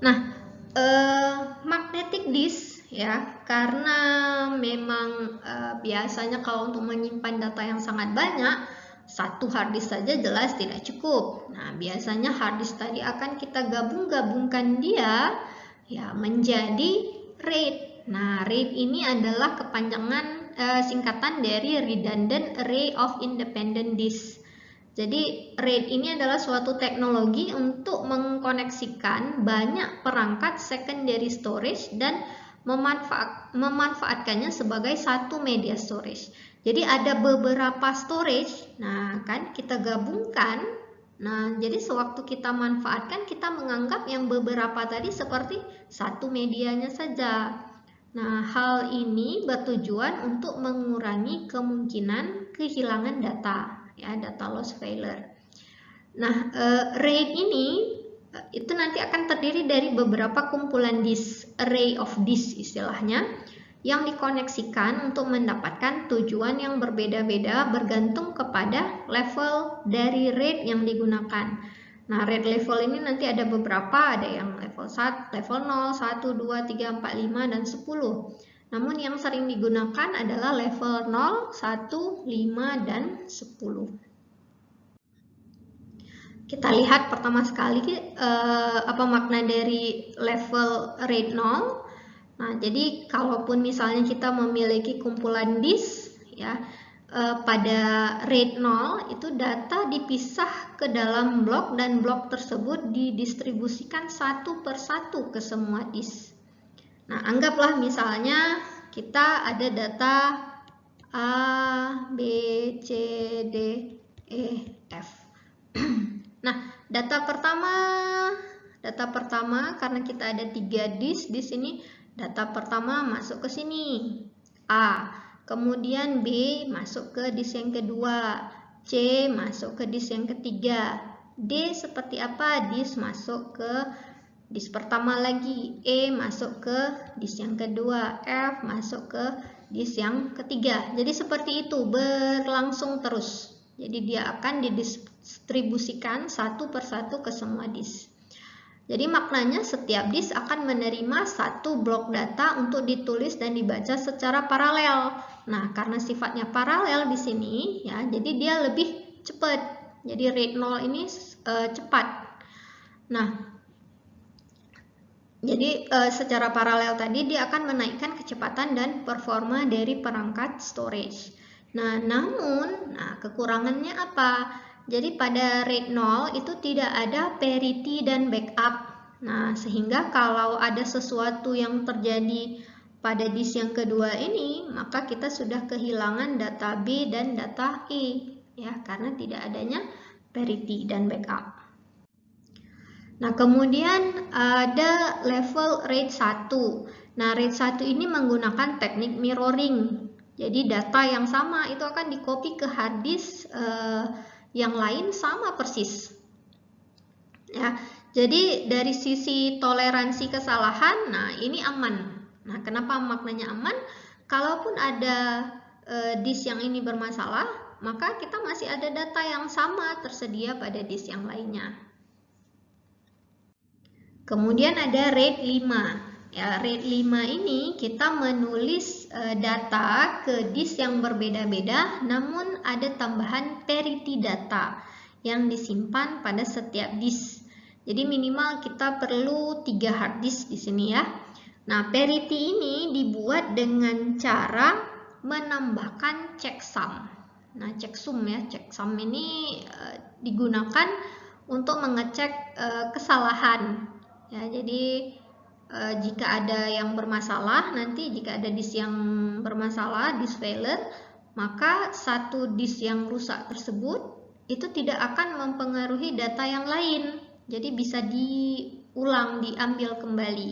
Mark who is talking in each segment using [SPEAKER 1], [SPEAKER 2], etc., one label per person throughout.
[SPEAKER 1] Nah, magnetic disk ya, karena memang biasanya kalau untuk menyimpan data yang sangat banyak, satu hard disk saja jelas tidak cukup. Nah, biasanya hard disk tadi akan kita gabungkan dia ya menjadi RAID. Nah, RAID ini adalah kepanjangan singkatan dari Redundant Array of Independent Disk. Jadi RAID ini adalah suatu teknologi untuk mengkoneksikan banyak perangkat secondary storage dan memanfaatkannya sebagai satu media storage. Jadi ada beberapa storage, nah kan kita gabungkan. Nah, jadi sewaktu kita manfaatkan, kita menganggap yang beberapa tadi seperti satu medianya saja. Nah, hal ini bertujuan untuk mengurangi kemungkinan kehilangan data, ya, data loss failure. Nah, RAID ini itu nanti akan terdiri dari beberapa kumpulan disk, array of disk istilahnya, yang dikoneksikan untuk mendapatkan tujuan yang berbeda-beda bergantung kepada level dari RAID yang digunakan. Nah, RAID level ini nanti ada beberapa, ada yang level 1, level 0, 1, 2, 3, 4, 5, dan 10. Namun yang sering digunakan adalah level 0, 1, 5, dan 10. Kita lihat pertama sekali apa makna dari level RAID 0. Nah, jadi kalaupun misalnya kita memiliki kumpulan disk ya, pada RAID 0 itu data dipisah ke dalam blok dan blok tersebut didistribusikan satu per satu ke semua disk. Nah, anggaplah misalnya kita ada data A, B, C, D, E, F. Nah, data pertama karena kita ada 3 disk di sini, data pertama masuk ke sini A, kemudian B masuk ke disk yang kedua, C masuk ke disk yang ketiga, D seperti apa? Disk masuk ke disk pertama lagi, E masuk ke disk yang kedua, F masuk ke disk yang ketiga. Jadi seperti itu berlangsung terus. Jadi dia akan didistribusikan satu per satu ke semua disk. Jadi maknanya setiap disk akan menerima satu blok data untuk ditulis dan dibaca secara paralel. Nah, karena sifatnya paralel di sini ya, jadi dia lebih cepat. Jadi RAID 0 ini cepat. Nah, jadi secara paralel tadi dia akan menaikkan kecepatan dan performa dari perangkat storage. Nah, namun kekurangannya apa? Jadi pada RAID 0 itu tidak ada parity dan backup. Nah, sehingga kalau ada sesuatu yang terjadi pada disk yang kedua ini, maka kita sudah kehilangan data B dan data E ya, karena tidak adanya parity dan backup. Nah, kemudian ada level RAID 1. Nah, RAID 1 ini menggunakan teknik mirroring. Jadi data yang sama itu akan dikopi ke hard disk yang lain sama persis. Ya, jadi dari sisi toleransi kesalahan, nah ini aman. Nah, kenapa maknanya aman? Kalaupun ada disk yang ini bermasalah, maka kita masih ada data yang sama tersedia pada disk yang lainnya. Kemudian ada RAID 5. Ya, RAID 5 ini kita menulis data ke disk yang berbeda-beda, namun ada tambahan parity data yang disimpan pada setiap disk. Jadi minimal kita perlu 3 hard disk di sini ya. Nah, parity ini dibuat dengan cara menambahkan checksum. Nah, checksum ya, checksum ini digunakan untuk mengecek kesalahan. Ya, jadi jika ada yang bermasalah, nanti jika ada disk yang bermasalah, disk failure, maka satu disk yang rusak tersebut itu tidak akan mempengaruhi data yang lain. Jadi bisa diulang, diambil kembali.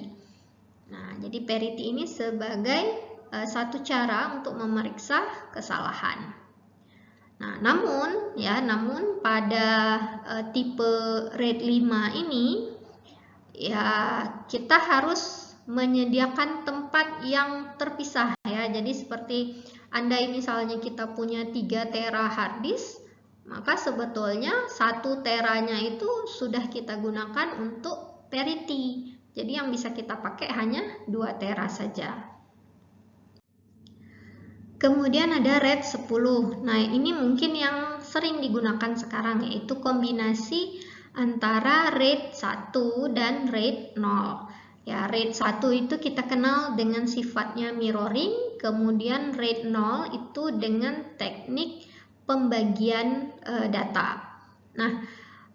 [SPEAKER 1] Nah, jadi parity ini sebagai satu cara untuk memeriksa kesalahan. Nah, namun pada tipe RAID 5 ini ya kita harus menyediakan tempat yang terpisah ya. Jadi seperti andai misalnya kita punya 3 tera hard disk, maka sebetulnya 1 teranya itu sudah kita gunakan untuk parity. Jadi yang bisa kita pakai hanya 2 tera saja. Kemudian ada RAID 10. Nah, ini mungkin yang sering digunakan sekarang, yaitu kombinasi antara RAID 1 dan RAID 0. Ya, RAID 1 itu kita kenal dengan sifatnya mirroring, kemudian RAID 0 itu dengan teknik pembagian data. Nah,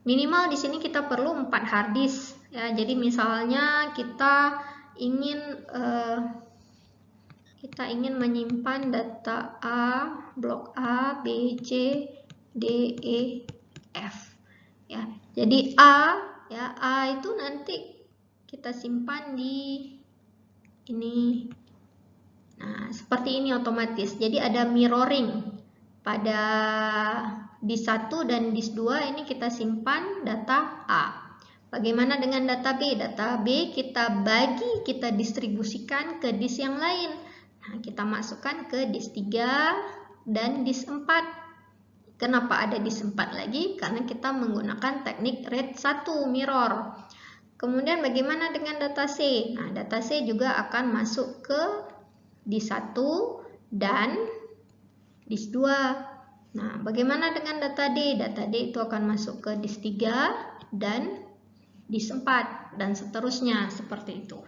[SPEAKER 1] minimal di sini kita perlu 4 hard disk. Ya, jadi misalnya kita ingin menyimpan data A, blok A, B, C, D, E, F. Ya, jadi A itu nanti kita simpan di ini. Nah, seperti ini otomatis. Jadi ada mirroring pada disk 1 dan disk 2 ini kita simpan data A. Bagaimana dengan data B? Data B kita bagi, kita distribusikan ke disk yang lain. Nah, kita masukkan ke disk 3 dan disk 4. Kenapa ada disk 4 lagi? Karena kita menggunakan teknik RAID 1 mirror. Kemudian bagaimana dengan data C? Nah, data C juga akan masuk ke disk 1 dan disk 2. Nah, bagaimana dengan data D? Data D itu akan masuk ke disk 3 dan disk 4 dan seterusnya seperti itu.